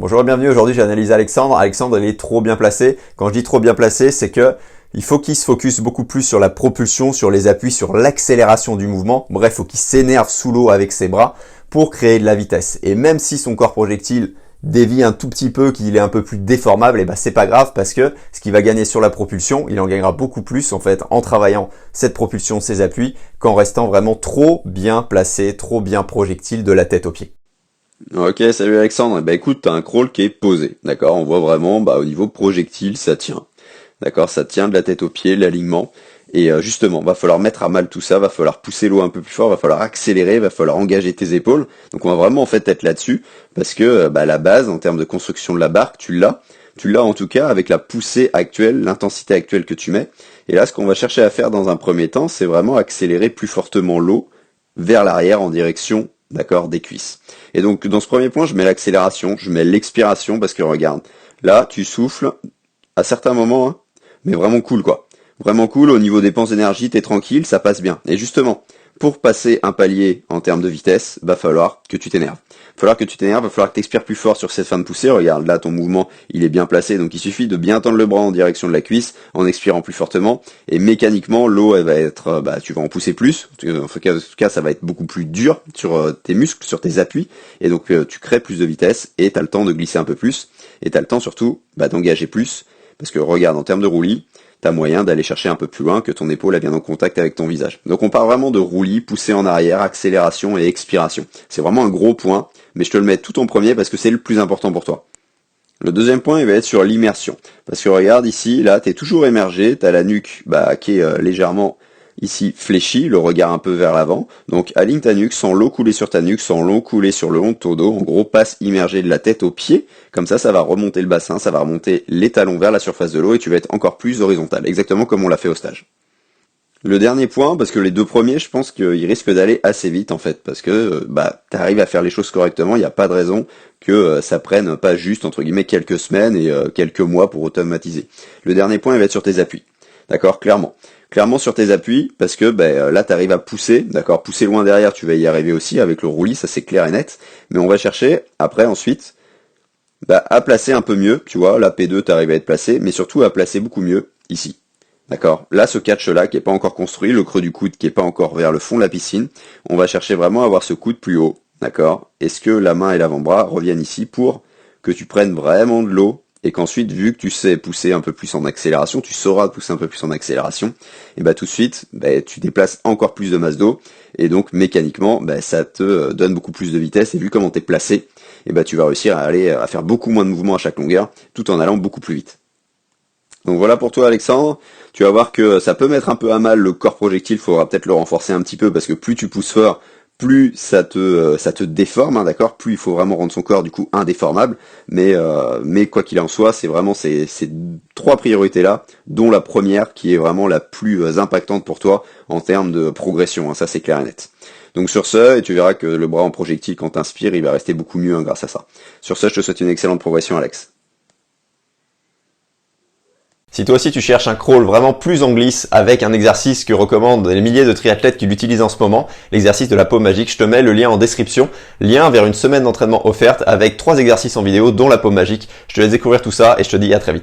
Bonjour et bienvenue, aujourd'hui j'ai analysé Alexandre. Alexandre il est trop bien placé. Quand je dis trop bien placé, c'est que il faut qu'il se focus beaucoup plus sur la propulsion, sur les appuis, sur l'accélération du mouvement. Bref, il faut qu'il s'énerve sous l'eau avec ses bras pour créer de la vitesse. Et même si son corps projectile dévie un tout petit peu, qu'il est un peu plus déformable, et ben c'est pas grave parce que ce qu'il va gagner sur la propulsion, il en gagnera beaucoup plus en fait en travaillant cette propulsion, ses appuis, qu'en restant vraiment trop bien placé, trop bien projectile de la tête aux pieds. Ok, salut Alexandre. Bah écoute, t'as un crawl qui est posé, d'accord? On voit vraiment, au niveau projectile, ça tient. D'accord? Ça tient de la tête aux pieds, l'alignement. Et justement, va falloir mettre à mal tout ça, va falloir pousser l'eau un peu plus fort, va falloir accélérer, va falloir engager tes épaules. Donc on va vraiment en fait être là-dessus, parce que la base, en termes de construction de la barque, tu l'as. Tu l'as en tout cas avec la poussée actuelle, l'intensité actuelle que tu mets. Et là, ce qu'on va chercher à faire dans un premier temps, c'est vraiment accélérer plus fortement l'eau vers l'arrière en direction, d'accord, des cuisses. Et donc dans ce premier point, je mets l'accélération, je mets l'expiration parce que regarde, là tu souffles à certains moments, hein, mais vraiment cool quoi. Vraiment cool, au niveau dépenses d'énergie, t'es tranquille, ça passe bien. Et justement, pour passer un palier en termes de vitesse, va falloir que tu t'énerves. Va falloir que tu expires plus fort sur cette fin de poussée. Regarde, là, ton mouvement, il est bien placé, donc il suffit de bien tendre le bras en direction de la cuisse, en expirant plus fortement, et mécaniquement, l'eau, elle va être, tu vas en pousser plus. En tout cas, ça va être beaucoup plus dur sur tes muscles, sur tes appuis, et donc tu crées plus de vitesse, et t'as le temps de glisser un peu plus, et t'as le temps surtout d'engager plus, parce que regarde, en termes de roulis, t'as moyen d'aller chercher un peu plus loin, que ton épaule elle vienne en contact avec ton visage. Donc on part vraiment de roulis, poussée en arrière, accélération et expiration. C'est vraiment un gros point, mais je te le mets tout en premier parce que c'est le plus important pour toi. Le deuxième point, il va être sur l'immersion. Parce que regarde ici, là, t'es toujours émergé, t'as la nuque qui est légèrement ici fléchie, le regard un peu vers l'avant. Donc aligne ta nuque sans l'eau couler sur ta nuque, sans l'eau couler sur le long de ton dos. En gros, passe immergé de la tête aux pieds. Comme ça va remonter le bassin, ça va remonter les talons vers la surface de l'eau et tu vas être encore plus horizontal, exactement comme on l'a fait au stage. Le dernier point, parce que les deux premiers, je pense qu'ils risquent d'aller assez vite en fait, parce que t'arrives à faire les choses correctement, il n'y a pas de raison que ça prenne pas juste entre guillemets quelques semaines et quelques mois pour automatiser. Le dernier point, il va être sur tes appuis, d'accord, clairement. Clairement sur tes appuis, parce que là t'arrives à pousser, d'accord, pousser loin derrière, tu vas y arriver aussi avec le roulis, ça c'est clair et net, mais on va chercher après ensuite à placer un peu mieux, tu vois, la P2 t'arrives à être placé, mais surtout à placer beaucoup mieux ici. D'accord. Là, ce catch-là qui est pas encore construit, le creux du coude qui est pas encore vers le fond de la piscine, on va chercher vraiment à avoir ce coude plus haut. D'accord. Est-ce que la main et l'avant-bras reviennent ici pour que tu prennes vraiment de l'eau et qu'ensuite, vu que tu sais pousser un peu plus en accélération, tu sauras pousser un peu plus en accélération, et tout de suite, tu déplaces encore plus de masse d'eau et donc mécaniquement, ça te donne beaucoup plus de vitesse et vu comment t'es placé, tu vas réussir à faire beaucoup moins de mouvements à chaque longueur tout en allant beaucoup plus vite. Donc voilà pour toi Alexandre, tu vas voir que ça peut mettre un peu à mal le corps projectile, il faudra peut-être le renforcer un petit peu parce que plus tu pousses fort, plus ça te déforme, hein, d'accord. Plus il faut vraiment rendre son corps du coup indéformable, mais quoi qu'il en soit, c'est vraiment ces trois priorités là, dont la première qui est vraiment la plus impactante pour toi en termes de progression, hein, ça c'est clair et net. Donc sur ce, et tu verras que le bras en projectile quand t'inspires, il va rester beaucoup mieux hein, grâce à ça. Sur ce, je te souhaite une excellente progression Alex. Si toi aussi tu cherches un crawl vraiment plus en glisse avec un exercice que recommandent les milliers de triathlètes qui l'utilisent en ce moment, l'exercice de la paume magique, je te mets le lien en description, lien vers une semaine d'entraînement offerte avec 3 exercices en vidéo dont la paume magique. Je te laisse découvrir tout ça et je te dis à très vite.